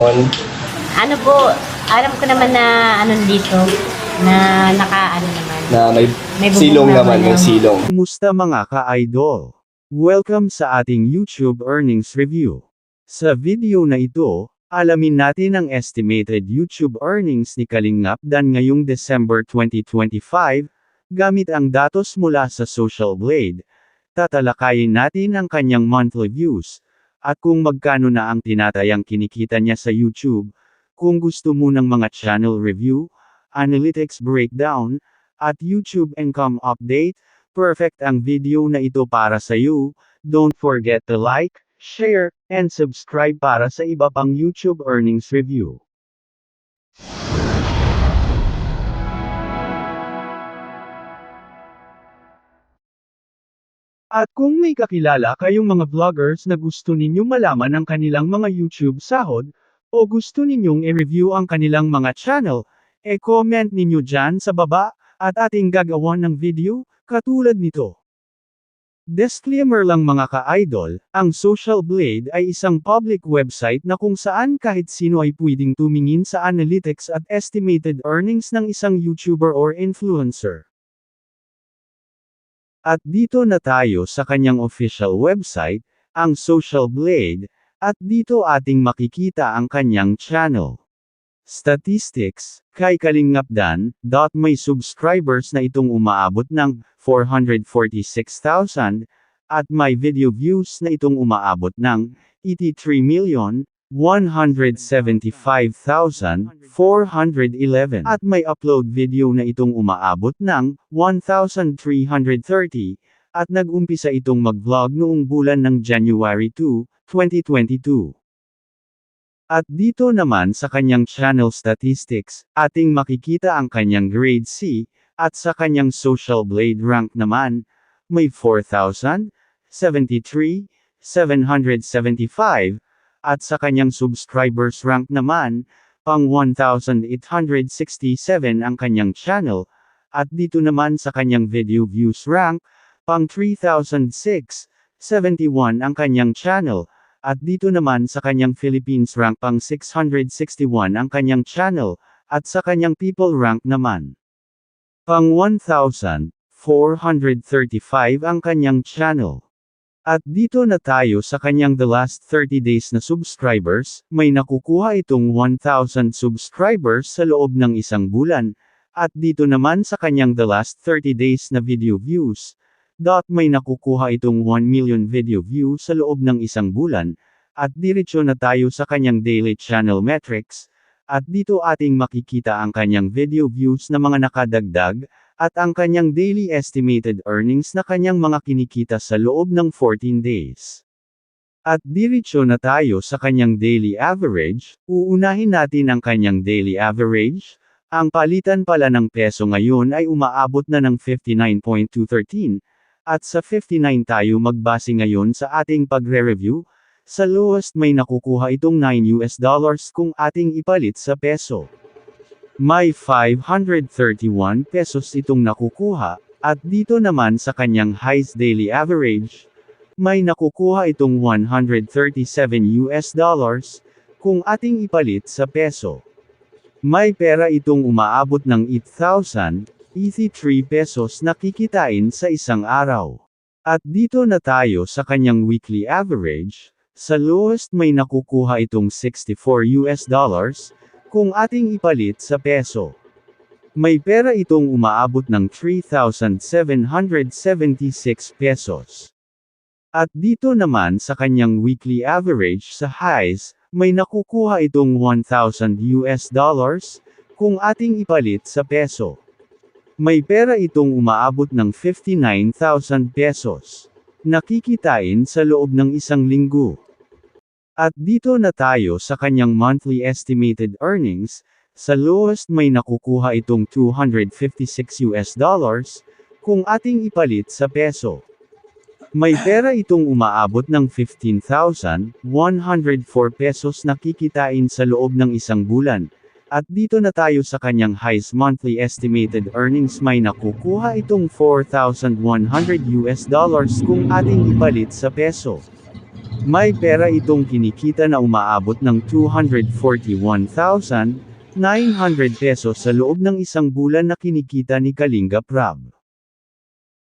Ano po, alam ko naman na ano dito, na naka ano naman, Na may may bubong silong naman, may ano. silong. Kumusta mga ka-idol? Welcome sa ating YouTube earnings review. Sa video na ito, alamin natin ang estimated YouTube earnings ni Kalingap Dan ngayong December 2025, gamit ang datos mula sa Social Blade. Tatalakayin natin ang kanyang monthly views, at kung magkano na ang tinatayang kinikita niya sa YouTube. Kung gusto mo ng mga channel review, analytics breakdown, at YouTube income update, perfect ang video na ito para sa iyo. Don't forget to like, share, and subscribe para sa iba pang YouTube earnings review. At kung may kakilala kayong mga vloggers na gusto ninyong malaman ang kanilang mga YouTube sahod, o gusto ninyong i-review ang kanilang mga channel, comment ninyo dyan sa baba, at ating gagawan ng video, katulad nito. Disclaimer lang mga ka-idol, ang Social Blade ay isang public website na kung saan kahit sino ay pwedeng tumingin sa analytics at estimated earnings ng isang YouTuber or influencer. At dito na tayo sa kanyang official website, ang Social Blade, at dito ating makikita ang kanyang channel. Statistics, kay Kalingap Dan, may subscribers na itong umaabot ng 446,000, at may video views na itong umaabot ng 83,175,411, at may upload video na itong umaabot ng 1,330, at nag-umpisa itong mag-vlog noong bulan ng January 2, 2022. At dito naman sa kanyang channel statistics, ating makikita ang kanyang grade C, at sa kanyang Social Blade rank naman, may 4,073, 775, at sa kanyang subscribers rank naman, pang 1,867 ang kanyang channel, at dito naman sa kanyang video views rank, pang 3,006, 71 ang kanyang channel, at dito naman sa kanyang Philippines rank pang 661 ang kanyang channel, at sa kanyang people rank naman, pang 1,435 ang kanyang channel. At dito na tayo sa kanyang the last 30 days na subscribers, may nakukuha itong 1,000 subscribers sa loob ng isang bulan, at dito naman sa kanyang the last 30 days na video views, may nakukuha itong 1 million video views sa loob ng isang bulan, at diretso na tayo sa kanyang daily channel metrics, at dito ating makikita ang kanyang video views na mga nakadagdag, at ang kanyang daily estimated earnings na kanyang mga kinikita sa loob ng 14 days. At diretso na tayo sa kanyang daily average, uunahin natin ang kanyang daily average. Ang palitan pala ng peso ngayon ay umaabot na ng 59.213, at sa 59 tayo magbase ngayon sa ating pagre-review. Sa lowest may nakukuha itong $9 kung ating ipalit sa peso. May 531 pesos itong nakukuha, at dito naman sa kanyang highest daily average, may nakukuha itong $137 kung ating ipalit sa peso. May pera itong umaabot ng 8,083 pesos na kikitain sa isang araw. At dito na tayo sa kanyang weekly average. Sa lowest may nakukuha itong $64 kung ating ipalit sa peso. May pera itong umaabot ng 3,776 pesos. At dito naman sa kanyang weekly average sa highs, may nakukuha itong $1,000 kung ating ipalit sa peso. May pera itong umaabot ng 59,000 pesos. Nakikitain sa loob ng isang linggo. At dito na tayo sa kanyang monthly estimated earnings. Sa lowest may nakukuha itong $256 kung ating ipalit sa peso. May pera itong umaabot ng 15,104 pesos na kikitain sa loob ng isang bulan. At dito na tayo sa kanyang highest monthly estimated earnings, may nakukuha itong $4,100 kung ating ipalit sa peso. May pera itong kinikita na umaabot ng 241,900 pesos sa loob ng isang bulan na kinikita ni Kalingap Rab.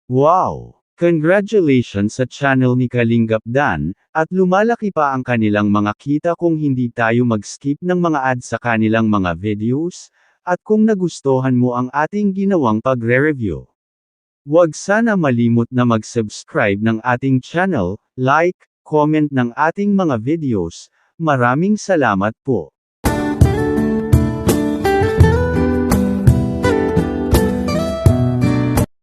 Wow! Congratulations sa channel ni Kalingap Dan, at lumalaki pa ang kanilang mga kita kung hindi tayo mag-skip ng mga ads sa kanilang mga videos, at kung nagustuhan mo ang ating ginawang pagre-review. Huwag sana malimot na mag-subscribe ng ating channel, like, comment ng ating mga videos. Maraming salamat po.